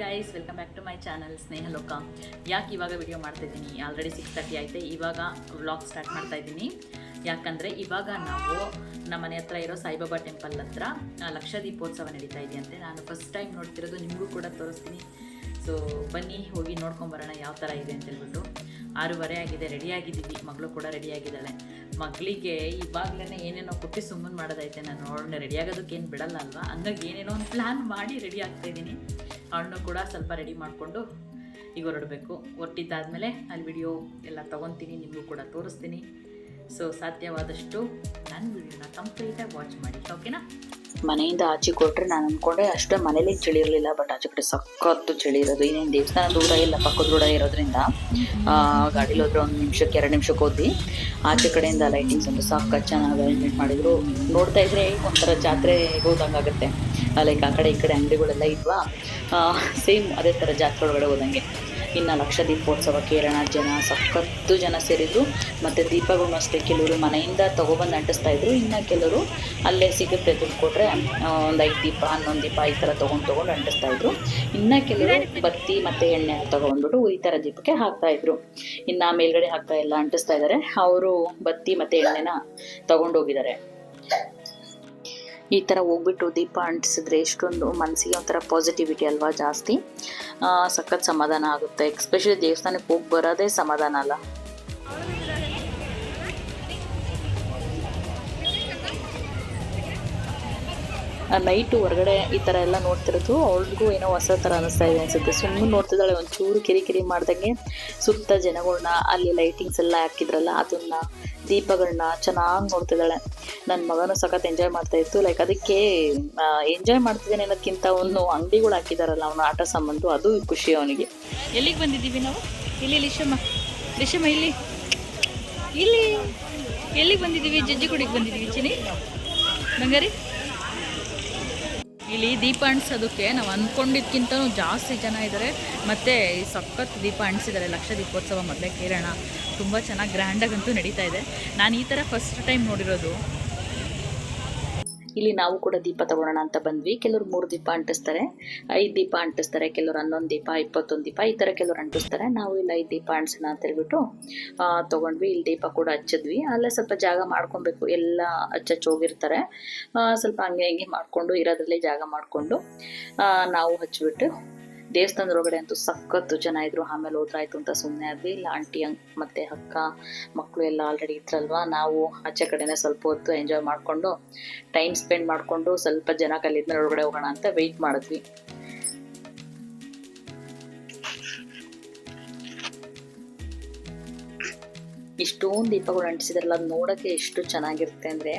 Guys, welcome back to my channel Sneha Loka. ಯಾಕೆ ಇವಾಗ video ಮಾಡ್ತಾಯಿದ್ದೀನಿ? ಆಲ್ರೆಡಿ 6:30 ಆಯಿತು. ಇವಾಗ ವ್ಲಾಗ್ ಸ್ಟಾರ್ಟ್ ಮಾಡ್ತಾ ಇದ್ದೀನಿ. ಯಾಕಂದರೆ ಇವಾಗ ನಾವು ನಮ್ಮ ಮನೆ ಹತ್ರ ಇರೋ ಸಾಯಿಬಾಬಾ ಟೆಂಪಲ್ ಹತ್ರ ಲಕ್ಷ ದೀಪೋತ್ಸವ ನಡೀತಾ ಇದೆಯಂತೆ. ನಾನು ಫಸ್ಟ್ ಟೈಮ್ ನೋಡ್ತಿರೋದು, ನಿಮಗೂ ಕೂಡ ತೋರಿಸ್ತೀನಿ. ಸೊ ಬನ್ನಿ ಹೋಗಿ ನೋಡ್ಕೊಂಬರೋಣ ಯಾವ ಥರ ಇದೆ ಅಂತ ಹೇಳ್ಬಿಟ್ಟು. 6:30 ಆಗಿದೆ, ರೆಡಿಯಾಗಿದ್ದೀವಿ. ಮಗಳು ಕೂಡ ರೆಡಿಯಾಗಿದ್ದಾಳೆ. ಮಗಳಿಗೆ ಇವಾಗಲೇ ಏನೇನೋ ಕೊಟ್ಟು ಸುಮ್ಮನೆ ಮಾಡೋದೈತೆ. ನಾನು ಅವಳನ್ನ ರೆಡಿಯಾಗೋದಕ್ಕೆ ಏನು ಬಿಡಲ್ಲ ಅಲ್ವಾ, ಹಂಗಾಗಿ ಏನೇನೋ ಒಂದು ಪ್ಲ್ಯಾನ್ ಮಾಡಿ ರೆಡಿ ಆಗ್ತಾಯಿದ್ದೀನಿ. ಅವಳನ್ನು ಕೂಡ ಸ್ವಲ್ಪ ರೆಡಿ ಮಾಡಿಕೊಂಡು ಈಗ ಹೊರಡಬೇಕು. ಹೊರಟಿದ್ದಾದಮೇಲೆ ಅಲ್ಲಿ ವಿಡಿಯೋ ಎಲ್ಲ ತೊಗೊತೀನಿ, ನಿಮಗೂ ಕೂಡ ತೋರಿಸ್ತೀನಿ. ಸೊ ಸಾಧ್ಯವಾದಷ್ಟು ನನ್ನ ವಿಡಿಯೋನ ಕಂಪ್ಲೀಟಾಗಿ ವಾಚ್ ಮಾಡಿ, ಓಕೆನಾ? ಮನೆಯಿಂದ ಆಚೆ ಕೊಟ್ಟರೆ ನಾನು ಅಂದ್ಕೊಂಡೆ ಅಷ್ಟೇ ಮನೇಲಿ ಚಳಿ ಇರಲಿಲ್ಲ, ಬಟ್ ಆಚೆ ಕಡೆ ಸಖತ್ತು ಚಳಿ ಇರೋದು. ಇನ್ನೇನು ದೇವಸ್ಥಾನ ದೂರ ಇಲ್ಲ, ಪಕ್ಕದ ದೂರ ಇರೋದ್ರಿಂದ ಗಾಡೀಲಿ ಹೋದ್ರೆ 1 ನಿಮಿಷಕ್ಕೆ 2 ನಿಮಿಷಕ್ಕೆ ಹೋದ್ವಿ. ಆಚೆ ಕಡೆಯಿಂದ ಲೈಟಿಂಗ್ಸ್ ಒಂದು ಸಖತ್ತು ಚೆನ್ನಾಗಿ ಅರೇಂಜ್ಮೆಂಟ್ ಮಾಡಿದ್ರು. ನೋಡ್ತಾ ಇದ್ರೆ ಒಂಥರ ಜಾತ್ರೆ ಹೋದಂಗಾಗುತ್ತೆ. ಲೈಕ್ ಆ ಕಡೆ ಈ ಕಡೆ ಅಂಗಡಿಗಳೆಲ್ಲ ಇದ್ವಾ, ಸೇಮ್ ಅದೇ ಥರ ಜಾತ್ರೆ ಒಳಗಡೆ ಹೋದಂಗೆ. ಇನ್ನು ಲಕ್ಷ ದೀಪೋತ್ಸವ ಕೇರಳ ಸಖತ್ತು ಜನ ಸೇರಿದ್ರು. ಮತ್ತು ದೀಪಗಳು ಅಷ್ಟೇ, ಕೆಲವರು ಮನೆಯಿಂದ ತೊಗೊಬಂದು ಅಂಟಿಸ್ತಾಯಿದ್ರು. ಇನ್ನು ಕೆಲವರು ಅಲ್ಲೇ ಸಿಗುತ್ತೆ, ದುಡ್ಡು ಕೊಟ್ಟರೆ ಒಂದು 5 ದೀಪ 11 ದೀಪ ಈ ಥರ ತೊಗೊಂಡು ಅಂಟಿಸ್ತಾಯಿದ್ರು. ಇನ್ನು ಕೆಲವರು ಬತ್ತಿ ಮತ್ತು ಎಣ್ಣೆ ತೊಗೊಂಡ್ಬಿಟ್ಟು ಈ ಥರ ದೀಪಕ್ಕೆ ಹಾಕ್ತಾಯಿದ್ರು. ಇನ್ನು ಮೇಲ್ಗಡೆ ಹಾಕ್ತಾ ಎಲ್ಲ ಅಂಟಿಸ್ತಾ ಇದ್ದಾರೆ. ಅವರು ಬತ್ತಿ ಮತ್ತು ಎಣ್ಣೆನ ತೊಗೊಂಡೋಗಿದ್ದಾರೆ. ಈ ಥರ ಹೋಗ್ಬಿಟ್ಟು ದೀಪ ಅಂಟಿಸಿದ್ರೆ ಎಷ್ಟೊಂದು ಮನಸ್ಸಿಗೆ ಒಂಥರ ಪಾಸಿಟಿವಿಟಿ ಅಲ್ವಾ ಜಾಸ್ತಿ. ಸಖತ್ ಸಮಾಧಾನ ಆಗುತ್ತೆ. ಎಸ್ಪೆಷಲಿ ದೇವಸ್ಥಾನಕ್ಕೆ ಹೋಗಿ ಬರೋದೇ ಸಮಾಧಾನ ಅಲ್ಲ. ನೈಟು ಹೊರಗಡೆ ಈ ಥರ ಎಲ್ಲ ನೋಡ್ತಿರೋದು ಅವ್ಳಿಗೂ ಏನೋ ಹೊಸ ಥರ ಅನ್ನಿಸ್ತಾ ಇದೆ ಅನಿಸುತ್ತೆ. ಸುಮ್ಮನೆ ನೋಡ್ತಿದ್ದಾಳೆ, ಒಂಚೂರು ಕಿರಿಕಿರಿ ಮಾಡ್ದಂಗೆ ಸುತ್ತ ಜನಗಳನ್ನ, ಅಲ್ಲಿ ಲೈಟಿಂಗ್ಸ್ ಎಲ್ಲ ಹಾಕಿದ್ರಲ್ಲ ಅದನ್ನ, ದೀಪಗಳನ್ನ ಚೆನ್ನಾಗಿ ನೋಡ್ತಿದ್ದಾಳೆ. ನನ್ನ ಮಗನೂ ಸಖತ್ ಎಂಜಾಯ್ ಮಾಡ್ತಾಯಿತ್ತು. ಲೈಕ್ ಅದಕ್ಕೆ ಎಂಜಾಯ್ ಮಾಡ್ತಿದ್ದೇನೆ ಅನ್ನೋದಕ್ಕಿಂತ ಅವನು ಅಂಗಡಿಗಳು ಹಾಕಿದಾರಲ್ಲ ಅವನ ಆಟ ಸಾಮಾನು, ಅದು ಖುಷಿ ಅವನಿಗೆ. ಎಲ್ಲಿಗೆ ಬಂದಿದ್ದೀವಿ ನಾವು? ಇಲ್ಲಿ ಲಿಶಮ್ಮ ಇಲ್ಲಿ ಇಲ್ಲಿ ಎಲ್ಲಿಗೆ ಬಂದಿದ್ದೀವಿ? ಜಜ್ಜಿಗುಡಿಗೆ ಬಂದಿದ್ದೀವಿ ಚಿನಿ ಬಂಗಾರಿ. ಇಲ್ಲಿ ದೀಪ ಅಂಟಿಸೋದಕ್ಕೆ ನಾವು ಅಂದ್ಕೊಂಡಿದ್ದಕ್ಕಿಂತನೂ ಜಾಸ್ತಿ ಜನ ಇದ್ದಾರೆ. ಮತ್ತು ಈ ಸಖತ್ ದೀಪ ಅಂಟಿಸಿದ್ದಾರೆ. ಲಕ್ಷ ದೀಪೋತ್ಸವ ಮೊದಲೇ ಕೇಳೋಣ, ತುಂಬ ಚೆನ್ನಾಗಿ ಗ್ರ್ಯಾಂಡಾಗಂತೂ ನಡೀತಾ ಇದೆ. ನಾನು ಈ ಥರ ಫಸ್ಟ್ ಟೈಮ್ ನೋಡಿರೋದು. ಇಲ್ಲಿ ನಾವು ಕೂಡ ದೀಪ ತಗೊಳ್ಳೋಣ ಅಂತ ಬಂದ್ವಿ. ಕೆಲವರು 3 ದೀಪ ಅಂಟಿಸ್ತಾರೆ, 5 ದೀಪ ಅಂಟಿಸ್ತಾರೆ, ಕೆಲವರು 11 ದೀಪ 21 ದೀಪ ಈ ಥರ ಕೆಲವರು ಅಂಟಿಸ್ತಾರೆ. ನಾವು ಇಲ್ಲಿ 5 ದೀಪ ಅಂಟಿಸೋಣ ಅಂತ ಹೇಳ್ಬಿಟ್ಟು ತೊಗೊಂಡ್ವಿ. ಇಲ್ಲಿ ದೀಪ ಕೂಡ ಹಚ್ಚಿದ್ವಿ. ಅಲ್ಲೇ ಸ್ವಲ್ಪ ಜಾಗ ಮಾಡ್ಕೊಬೇಕು, ಎಲ್ಲ ಹೋಗಿರ್ತಾರೆ. ಸ್ವಲ್ಪ ಹಂಗೆ ಮಾಡಿಕೊಂಡು ಇರೋದ್ರಲ್ಲೇ ಜಾಗ ಮಾಡಿಕೊಂಡು ನಾವು ಹಚ್ಚಿಬಿಟ್ಟು ದೇವಸ್ಥಾನದೊಳಗಡೆ ಅಂತೂ ಸಖತ್ತು ಜನ ಇದ್ರು. ಆಮೇಲೆ ಹೋದ್ರಾಯ್ತು ಅಂತ ಸುಮ್ಮನೆ ಆದ್ವಿ. ಇಲ್ಲ ಆಂಟಿ ಮತ್ತು ಅಕ್ಕ ಮಕ್ಕಳು ಎಲ್ಲ ಆಲ್ರೆಡಿ ಇದ್ರಲ್ವ, ನಾವು ಆಚೆ ಕಡೆನೇ ಸ್ವಲ್ಪ ಹೊತ್ತು ಎಂಜಾಯ್ ಮಾಡಿಕೊಂಡು ಟೈಮ್ ಸ್ಪೆಂಡ್ ಮಾಡಿಕೊಂಡು ಸ್ವಲ್ಪ ಜನ ಕಲ್ಲಿದ್ಮೇಲೆ ಒಳಗಡೆ ಹೋಗೋಣ ಅಂತ ವೆಯ್ಟ್ ಮಾಡಿದ್ವಿ. ಇಷ್ಟೊಂದು ದೀಪಗಳು ಅಂಟಿಸಿದ್ರಲ್ಲ, ಅದು ನೋಡೋಕ್ಕೆ ಎಷ್ಟು ಚೆನ್ನಾಗಿರುತ್ತೆ ಅಂದರೆ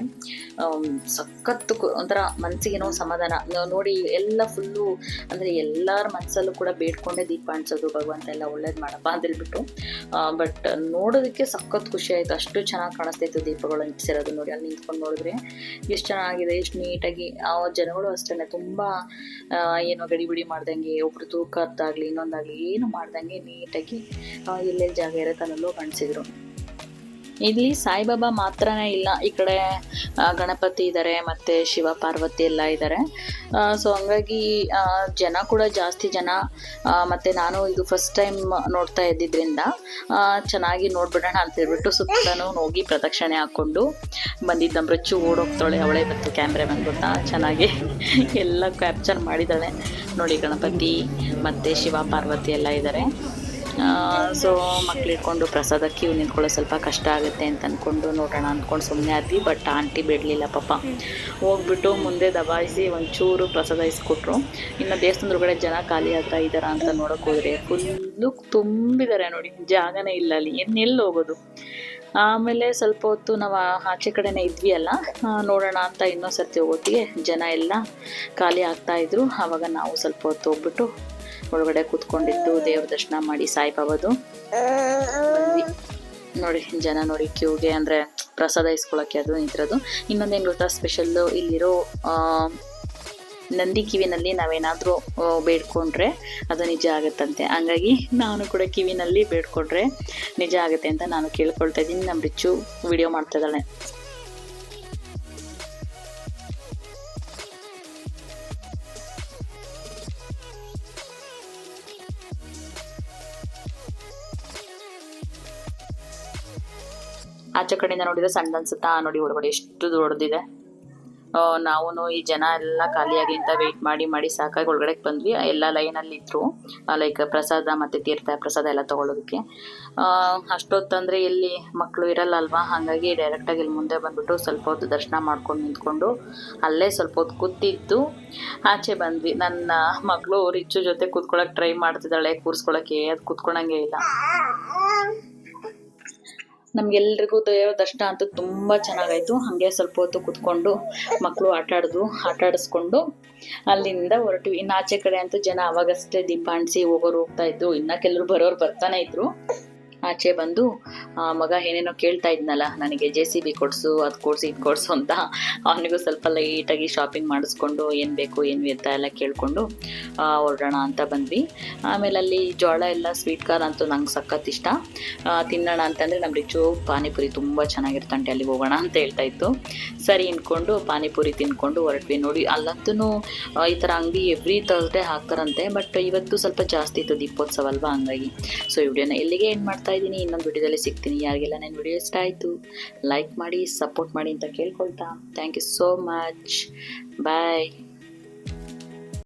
ಸಖತ್ತು ಒಂಥರ ಮನಸ್ಸಿಗೇನೋ ಸಮಾಧಾನ. ನೋಡಿ ಎಲ್ಲ ಫುಲ್ಲು ಅಂದರೆ ಎಲ್ಲರ ಮನಸ್ಸಲ್ಲೂ ಕೂಡ ಬೇಡ್ಕೊಂಡೇ ದೀಪ ಅಂಟಿಸೋದು, ಭಗವಂತ ಎಲ್ಲ ಒಳ್ಳೇದು ಮಾಡಪ್ಪ ಅಂತ ಹೇಳ್ಬಿಟ್ಟು. ಬಟ್ ನೋಡೋದಕ್ಕೆ ಸಖತ್ ಖುಷಿ ಆಯಿತು. ಅಷ್ಟು ಚೆನ್ನಾಗಿ ಕಾಣಿಸ್ತಾಯಿತ್ತು ದೀಪಗಳು ಅಂಟಿಸಿರೋದು. ನೋಡಿ ಅಲ್ಲಿ ನಿಂತ್ಕೊಂಡು ನೋಡಿದ್ರೆ ಎಷ್ಟು ಚೆನ್ನಾಗಿದೆ, ಎಷ್ಟು ನೀಟಾಗಿ. ಜನಗಳು ಅಷ್ಟೇ ತುಂಬ ಏನೋ ಗಡಿಬಿಡಿ ಮಾಡ್ದಂಗೆ, ಒಬ್ರು ತೂಕದ್ದಾಗಲಿ ಇನ್ನೊಂದಾಗಲಿ ಏನು ಮಾಡ್ದಂಗೆ ನೀಟಾಗಿ ಎಲ್ಲೆಲ್ಲಿ ಜಾಗ ಇರುತ್ತೆ ಅಲ್ಲೆಲ್ಲೋ ಕಾಣಿಸಿದ್ರು. ಇಲ್ಲಿ ಸಾಯಿಬಾಬಾ ಮಾತ್ರನೇ ಇಲ್ಲ, ಈ ಕಡೆ ಗಣಪತಿ ಇದ್ದಾರೆ ಮತ್ತು ಶಿವ ಪಾರ್ವತಿ ಎಲ್ಲ ಇದ್ದಾರೆ. ಸೊ ಹಂಗಾಗಿ ಜನ ಕೂಡ ಜಾಸ್ತಿ ಜನ. ಮತ್ತು ನಾನು ಇದು ಫಸ್ಟ್ ಟೈಮ್ ನೋಡ್ತಾ ಇದ್ದಿದ್ದರಿಂದ ಚೆನ್ನಾಗಿ ನೋಡ್ಬಿಡೋಣ ಅಂತ ಹೇಳ್ಬಿಟ್ಟು ಸುತ್ತಲೂ ಹೋಗಿ ಪ್ರದಕ್ಷಿಣೆ ಹಾಕ್ಕೊಂಡು ಬಂದಿದ್ದ. ರಚ್ಚು ಓಡೋಗ್ತಾಳೆ, ಅವಳೇ ಮತ್ತು ಕ್ಯಾಮ್ರಾಮನ್ ಗೊತ್ತಾ, ಚೆನ್ನಾಗಿ ಎಲ್ಲ ಕ್ಯಾಪ್ಚರ್ ಮಾಡಿದ್ದಾಳೆ. ನೋಡಿ ಗಣಪತಿ ಮತ್ತು ಶಿವ ಪಾರ್ವತಿ ಎಲ್ಲ ಇದ್ದಾರೆ. ಸೊ ಮಕ್ಳು ಇಟ್ಕೊಂಡು ಪ್ರಸಾದ ಕ್ಯೂ ನಿಂತ್ಕೊಳ್ಳೋ ಸ್ವಲ್ಪ ಕಷ್ಟ ಆಗುತ್ತೆ ಅಂತ ಅಂದ್ಕೊಂಡು ನೋಡೋಣ ಅಂದ್ಕೊಂಡು ಸುಮ್ಮನೆ ಆದ್ವಿ. ಬಟ್ ಆಂಟಿ ಬಿಡಲಿಲ್ಲ ಪಾಪ, ಹೋಗ್ಬಿಟ್ಟು ಮುಂದೆ ದಬಾಯಿಸಿ ಒಂಚೂರು ಪ್ರಸಾದ ಇಸ್ಕೊಟ್ರು. ಇನ್ನು ದೇವಸ್ಥಾನದೊಳಗಡೆ ಜನ ಖಾಲಿ ಇದ್ದಾರ ಅಂತ ನೋಡೋಕೆ ಹೋದರೆ ಫುಲ್ಲು ತುಂಬಿದ್ದಾರೆ. ನೋಡಿ ಜಾಗನೇ ಇಲ್ಲ ಅಲ್ಲಿ, ಎಲ್ಲಿ ಹೋಗೋದು. ಆಮೇಲೆ ಸ್ವಲ್ಪ ಹೊತ್ತು ನಾವು ಆಚೆ ಕಡೆನೇ ಇದ್ವಿ ಅಲ್ಲ, ನೋಡೋಣ ಅಂತ ಇನ್ನೊಂದು ಸರ್ತಿ ಹೋಗೋತ್ತಿಗೆ ಜನ ಎಲ್ಲ ಖಾಲಿ ಆಗ್ತಾಯಿದ್ರು. ಆವಾಗ ನಾವು ಸ್ವಲ್ಪ ಹೊತ್ತು ಹೋಗ್ಬಿಟ್ಟು ಒಳಗಡೆ ಕೂತ್ಕೊಂಡಿದ್ದು ದೇವ್ರ ದರ್ಶನ ಮಾಡಿ ಸಾಯಿಬಾಬಾದು ಬಂದ್ವಿ. ನೋಡಿ ಜನ ನೋಡಿ ಕ್ಯೂಗೆ ಅಂದರೆ ಪ್ರಸಾದ ಇಸ್ಕೊಳ್ಳೋಕ್ಕೆ ಅದು ನಿಂತಿರೋದು. ಇನ್ನೊಂದೇನು ಗೊತ್ತಾ ಸ್ಪೆಷಲ್ಲು, ಇಲ್ಲಿರೋ ನಂದಿ ಕಿವಿನಲ್ಲಿ ನಾವೇನಾದರೂ ಬೇಡ್ಕೊಂಡ್ರೆ ಅದು ನಿಜ ಆಗುತ್ತಂತೆ. ಹಂಗಾಗಿ ನಾನು ಕೂಡ ಕಿವಿನಲ್ಲಿ ಬೇಡ್ಕೊಂಡ್ರೆ ನಿಜ ಆಗುತ್ತೆ ಅಂತ ನಾನು ಕೇಳ್ಕೊಳ್ತಾ ಇದ್ದೀನಿ. ನಮ್ಮ ರಿಚ್ಚು ವಿಡಿಯೋ ಮಾಡ್ತಾ ಇದ್ದಾಳೆ. ಆಚೆ ಕಡೆಯಿಂದ ನೋಡಿದ್ರೆ ಸಣ್ಣ ಅನ್ಸುತ್ತಾ, ನೋಡಿ ಒಳಗಡೆ ಎಷ್ಟು ದೊಡ್ಡದಿದೆ. ನಾವು ಈ ಜನ ಎಲ್ಲ ಖಾಲಿಯಾಗಿ ಅಂತ ವೆಯ್ಟ್ ಮಾಡಿ ಮಾಡಿ ಸಾಕಾಗಿ ಒಳಗಡೆ ಬಂದ್ವಿ. ಎಲ್ಲ ಲೈನಲ್ಲಿ ಇದ್ರು, ಲೈಕ್ ಪ್ರಸಾದ ಮತ್ತು ತೀರ್ಥ ಪ್ರಸಾದ ಎಲ್ಲ ತೊಗೊಳೋದಕ್ಕೆ. ಅಷ್ಟೊತ್ತಂದರೆ ಎಲ್ಲಿ ಮಕ್ಕಳು ಇರಲ್ಲ ಅಲ್ವಾ, ಹಾಗಾಗಿ ಡೈರೆಕ್ಟಾಗಿ ಇಲ್ಲಿ ಮುಂದೆ ಬಂದುಬಿಟ್ಟು ಸ್ವಲ್ಪ ಹೊತ್ತು ದರ್ಶನ ಮಾಡ್ಕೊಂಡು ನಿಂತ್ಕೊಂಡು ಅಲ್ಲೇ ಸ್ವಲ್ಪ ಹೊತ್ತು ಕೂತಿದ್ದು ಆಚೆ ಬಂದ್ವಿ. ನನ್ನ ಮಗಳು ರಿಚ್ಚು ಜೊತೆ ಕೂತ್ಕೊಳ್ಳೋಕೆ ಟ್ರೈ ಮಾಡ್ತಿದ್ದಾಳೆ, ಕೂರಿಸ್ಕೊಳ್ಳೋಕ್ಕೆ, ಅದು ಕೂತ್ಕೊಳಂಗೆ ಇಲ್ಲ. ನಮಗೆಲ್ರಿಗೂ ದೇವರ ದರ್ಶನ ಅಂತೂ ತುಂಬ ಚೆನ್ನಾಗಾಯಿತು. ಹಾಗೆ ಸ್ವಲ್ಪ ಹೊತ್ತು ಕೂತ್ಕೊಂಡು ಮಕ್ಕಳು ಆಟಾಡಿಸ್ಕೊಂಡು ಅಲ್ಲಿಂದ ಹೊರಟ್ವಿ. ಇನ್ನು ಆಚೆ ಕಡೆ ಅಂತೂ ಜನ ಅವಾಗಷ್ಟೇ ದೀಪ ಅಂಟಿಸಿ ಹೋಗ್ತಾ ಇದ್ರು. ಇನ್ನು ಕೆಲವರು ಬರೋರು ಬರ್ತಾನೆ ಇದ್ರು. ಆಚೆ ಬಂದು ಮಗ ಏನೇನೋ ಕೇಳ್ತಾ ಇದ್ನಲ್ಲ, ನನಗೆ JCB ಕೊಡಿಸು, ಅದು ಕೊಡಿಸು, ಇದು ಕೊಡಿಸು ಅಂತ. ಅವನಿಗೂ ಸ್ವಲ್ಪ ಲೈಟಾಗಿ ಶಾಪಿಂಗ್ ಮಾಡಿಸ್ಕೊಂಡು ಏನು ಬೇಕು ಏನು ಎತ್ತ ಎಲ್ಲ ಕೇಳಿಕೊಂಡು ಹೊರಡೋಣ ಅಂತ ಬಂದ್ವಿ. ಆಮೇಲೆ ಅಲ್ಲಿ ಜೋಳ ಎಲ್ಲ ಸ್ವೀಟ್ ಕಾರ್ನ್ ಅಂತೂ ನಂಗೆ ಸಖತ್ ಇಷ್ಟ. ತಿನ್ನೋಣ ಅಂತಂದರೆ ನಮ್ಮ ರಿಚು ಪಾನಿಪುರಿ ತುಂಬ ಚೆನ್ನಾಗಿರ್ತಂಟೆ, ಅಲ್ಲಿಗೆ ಹೋಗೋಣ ಅಂತ ಹೇಳ್ತಾ ಇತ್ತು. ಸರಿ ಅಂದ್ಕೊಂಡು ಪಾನಿಪುರಿ ತಿನ್ಕೊಂಡು ಹೊರಟ್ವಿ. ನೋಡಿ ಅಲ್ಲಂತೂ ಈ ಥರ ಅಂಗಡಿ ಎವ್ರಿ ಥರ್ಸ್ಡೇ ಹಾಕ್ತಾರಂತೆ, ಬಟ್ ಇವತ್ತು ಸ್ವಲ್ಪ ಜಾಸ್ತಿ ಇತ್ತು, ದೀಪೋತ್ಸವ ಅಲ್ವಾ, ಹಂಗಾಗಿ. ಸೊ ಈ ವಿಡಿಯೋನ ಎಲ್ಲಿಗೆ ಎಂಡ್ ಮಾಡ್ತಾ ಇದ್ದೀನಿ. ಇನ್ನೊಂದು ವಿಡಿಯೋದಲ್ಲಿ ಸಿಗ್ತೀನಿ. ಯಾರಿಗೆಲ್ಲ ನನ್ನ ವಿಡಿಯೋ ಇಷ್ಟ ಆಯಿತು ಲೈಕ್ ಮಾಡಿ, ಸಪೋರ್ಟ್ ಮಾಡಿ ಅಂತ ಕೇಳ್ಕೊಳ್ತಾ, thank you so much. Bye.